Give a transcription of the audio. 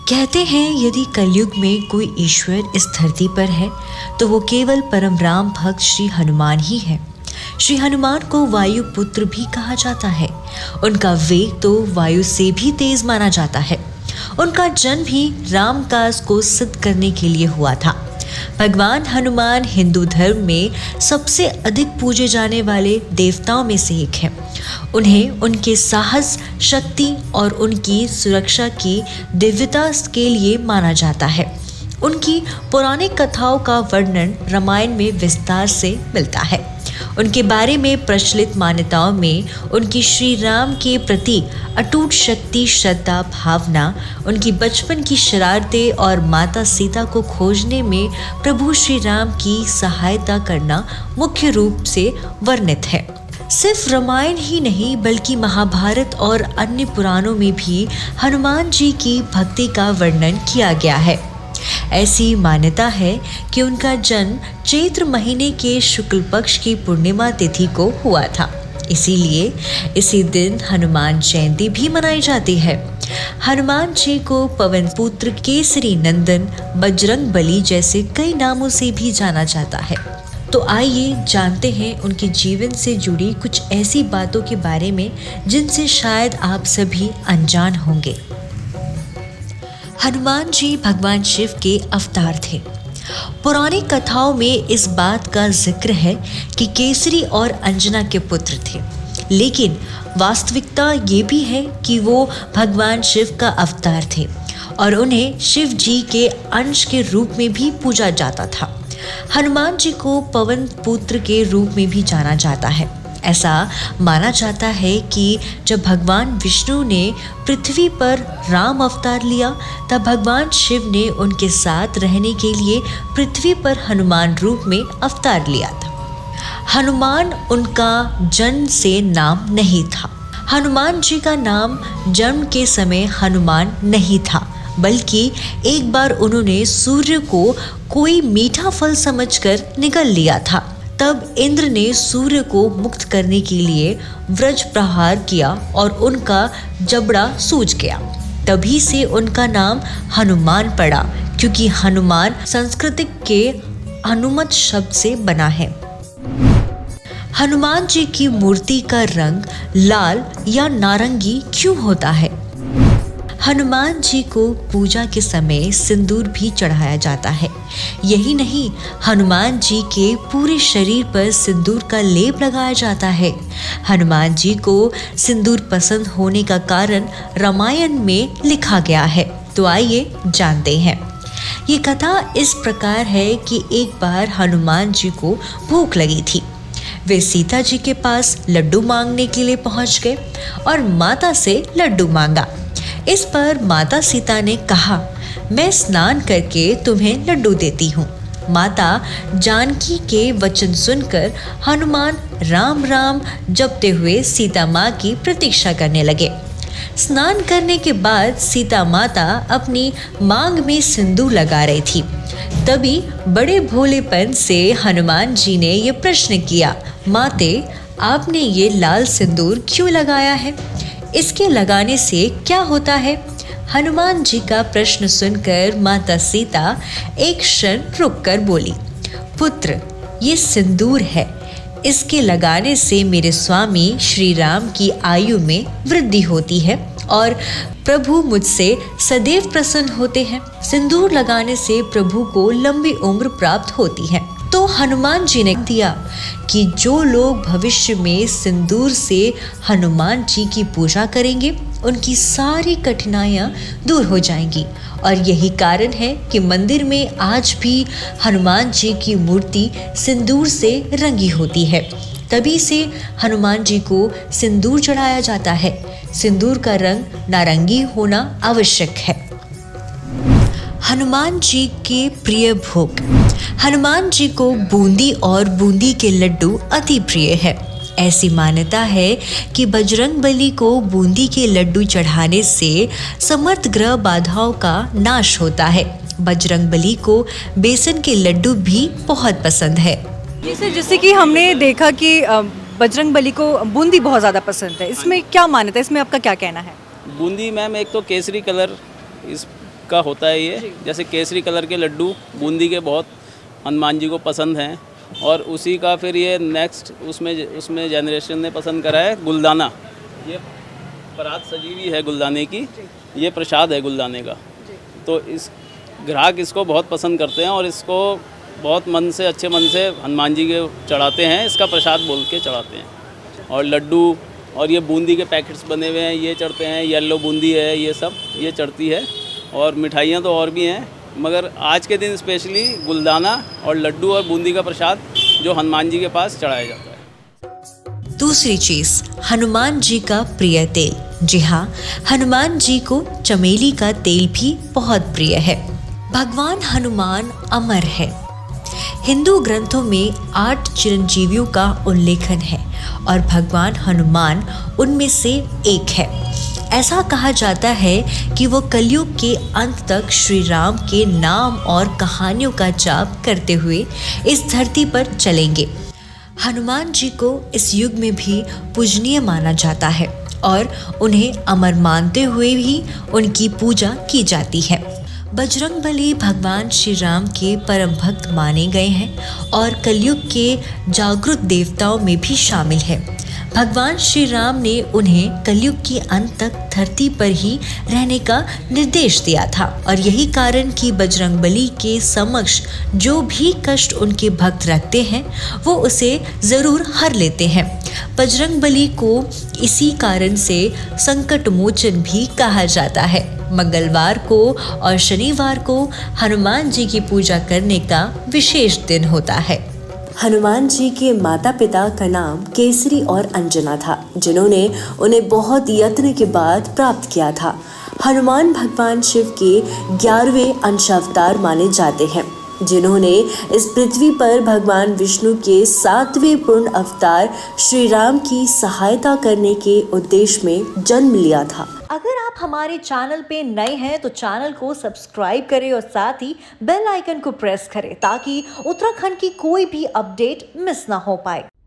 कहते हैं यदि कलयुग में कोई ईश्वर इस धरती पर है तो वो केवल परम राम भक्त श्री हनुमान ही है। श्री हनुमान को वायु पुत्र भी कहा जाता है। उनका वेग तो वायु से भी तेज माना जाता है। उनका जन्म भी राम काज को सिद्ध करने के लिए हुआ था। भगवान हनुमान हिंदू धर्म में सबसे अधिक पूजे जाने वाले देवताओं में से एक हैं। उन्हें उनके साहस, शक्ति और उनकी सुरक्षा की दिव्यता के लिए माना जाता है। उनकी पौराणिक कथाओं का वर्णन रामायण में विस्तार से मिलता है। उनके बारे में प्रचलित मान्यताओं में उनकी श्री राम के प्रति अटूट शक्ति, श्रद्धा, भावना, उनकी बचपन की शरारतें और माता सीता को खोजने में प्रभु श्री राम की सहायता करना मुख्य रूप से वर्णित है। सिर्फ रामायण ही नहीं बल्कि महाभारत और अन्य पुराणों में भी हनुमान जी की भक्ति का वर्णन किया गया है। ऐसी मान्यता है कि उनका जन्म चैत्र महीने के शुक्ल पक्ष की पूर्णिमा तिथि को हुआ था। इसीलिए इसी दिन हनुमान जयंती भी मनाई जाती है। हनुमान जी को पवन पुत्र, केसरी नंदन, बजरंग बली जैसे कई नामों से भी जाना जाता है। तो आइए जानते हैं उनके जीवन से जुड़ी कुछ ऐसी बातों के बारे में जिनसे शायद आप सभी अनजान होंगे। हनुमान जी भगवान शिव के अवतार थे। पौराणिक कथाओं में इस बात का जिक्र है कि केसरी और अंजना के पुत्र थे, लेकिन वास्तविकता ये भी है कि वो भगवान शिव का अवतार थे और उन्हें शिव जी के अंश के रूप में भी पूजा जाता था। हनुमान जी को पवन पुत्र के रूप में भी जाना जाता है। ऐसा माना जाता है कि जब भगवान विष्णु ने पृथ्वी पर राम अवतार लिया तब भगवान शिव ने उनके साथ रहने के लिए पृथ्वी पर हनुमान रूप में अवतार लिया था। हनुमान उनका जन्म से नाम नहीं था। हनुमान जी का नाम जन्म के समय हनुमान नहीं था, बल्कि एक बार उन्होंने सूर्य को कोई मीठा फल समझकर निगल लिया था। तब इंद्र ने सूर्य को मुक्त करने के लिए वज्र प्रहार किया और उनका जबड़ा सूज गया। तभी से उनका नाम हनुमान पड़ा, क्योंकि हनुमान संस्कृत के हनुमत शब्द से बना है। हनुमान जी की मूर्ति का रंग लाल या नारंगी क्यों होता है? हनुमान जी को पूजा के समय सिंदूर भी चढ़ाया जाता है। यही नहीं, हनुमान जी के पूरे शरीर पर सिंदूर का लेप लगाया जाता है। हनुमान जी को सिंदूर पसंद होने का कारण रामायण में लिखा गया है। तो आइए जानते हैं। ये कथा इस प्रकार है कि एक बार हनुमान जी को भूख लगी थी। वे सीता जी के पास लड्डू मांगने के लिए पहुंच गए और माता से लड्डू मांगा। इस पर माता सीता ने कहा, मैं स्नान करके तुम्हें लड्डू देती हूँ। माता जानकी के वचन सुनकर हनुमान राम राम जपते हुए सीता माँ की प्रतीक्षा करने लगे। स्नान करने के बाद सीता माता अपनी मांग में सिंदूर लगा रही थी। तभी बड़े भोलेपन से हनुमान जी ने ये प्रश्न किया, माते, आपने ये लाल सिंदूर क्यों लगाया है? इसके लगाने से क्या होता है? हनुमान जी का प्रश्न सुनकर माता सीता एक क्षण रुककर बोली, पुत्र, ये सिंदूर है। इसके लगाने से मेरे स्वामी श्री राम की आयु में वृद्धि होती है और प्रभु मुझसे सदैव प्रसन्न होते हैं। सिंदूर लगाने से प्रभु को लंबी उम्र प्राप्त होती है। तो हनुमान जी ने दिया कि जो लोग भविष्य में सिंदूर से हनुमान जी की पूजा करेंगे उनकी सारी कठिनाइयाँ दूर हो जाएंगी। और यही कारण है कि मंदिर में आज भी हनुमान जी की मूर्ति सिंदूर से रंगी होती है। तभी से हनुमान जी को सिंदूर चढ़ाया जाता है। सिंदूर का रंग नारंगी होना आवश्यक है। हनुमान जी के प्रिय भोग। हनुमान जी को बूंदी और बूंदी के लड्डू अति प्रिय है। ऐसी मान्यता है कि बजरंग बली को बूंदी के लड्डू चढ़ाने से समस्त ग्रह बाधाओं का नाश होता है। बजरंग बली को बेसन के लड्डू भी बहुत पसंद है। जैसे कि हमने देखा कि बजरंग बली को बूंदी बहुत ज़्यादा पसंद है, इसमें क्या मान्यता है? इसमें आपका क्या कहना है? बूंदी मैम, एक तो केसरी कलर इस का होता है ये। जैसे केसरी कलर के लड्डू बूंदी के बहुत हनुमान जी को पसंद हैं, और उसी का फिर ये नेक्स्ट उसमें जनरेशन ने पसंद करा है गुलदाना। ये परात सजी हुई है गुलदाने की, ये प्रसाद है गुलदाने का। तो इस ग्राहक इसको बहुत पसंद करते हैं और इसको बहुत मन से, अच्छे मन से हनुमान जी के चढ़ाते हैं, इसका प्रसाद बोल के चढ़ाते हैं। और लड्डू और ये बूंदी के पैकेट्स बने हुए हैं, ये चढ़ते हैं। येलो बूंदी है, ये सब ये चढ़ती है। और मिठाइयाँ तो और भी हैं, मगर आज के दिन स्पेशली गुलदाना और लड्डू और बूंदी का प्रसाद जो हनुमान जी के पास चढ़ाया जाता है। दूसरी चीज, हनुमान जी का प्रिय तेल। जी हाँ, हनुमान जी को चमेली का तेल भी बहुत प्रिय है। भगवान हनुमान अमर है। हिंदू ग्रंथों में 8 चिरंजीवियों का उल्लेखन है और भगवान हनुमान उनमें से एक है। ऐसा कहा जाता है कि वो कलयुग के अंत तक श्री राम के नाम और कहानियों का जाप करते हुए इस धरती पर चलेंगे। हनुमान जी को इस युग में भी पूजनीय माना जाता है और उन्हें अमर मानते हुए भी उनकी पूजा की जाती है। बजरंगबली भगवान श्री राम के परम भक्त माने गए हैं और कलयुग के जागृत देवताओं में भी शामिल है। भगवान श्री राम ने उन्हें कलयुग के अंत तक धरती पर ही रहने का निर्देश दिया था और यही कारण कि बजरंगबली के समक्ष जो भी कष्ट उनके भक्त रखते हैं वो उसे जरूर हर लेते हैं। बजरंगबली को इसी कारण से संकट मोचन भी कहा जाता है। मंगलवार को और शनिवार को हनुमान जी की पूजा करने का विशेष दिन होता है। हनुमान जी के माता पिता का नाम केसरी और अंजना था, जिन्होंने उन्हें बहुत यत्न के बाद प्राप्त किया था। हनुमान भगवान शिव के 11वें अंशावतार माने जाते हैं, जिन्होंने इस पृथ्वी पर भगवान विष्णु के 7वें पूर्ण अवतार श्री राम की सहायता करने के उद्देश्य में जन्म लिया था। अगर आप हमारे चैनल पे नए हैं तो चैनल को सब्सक्राइब करें और साथ ही बेल आइकन को प्रेस करें ताकि उत्तराखंड की कोई भी अपडेट मिस ना हो पाए।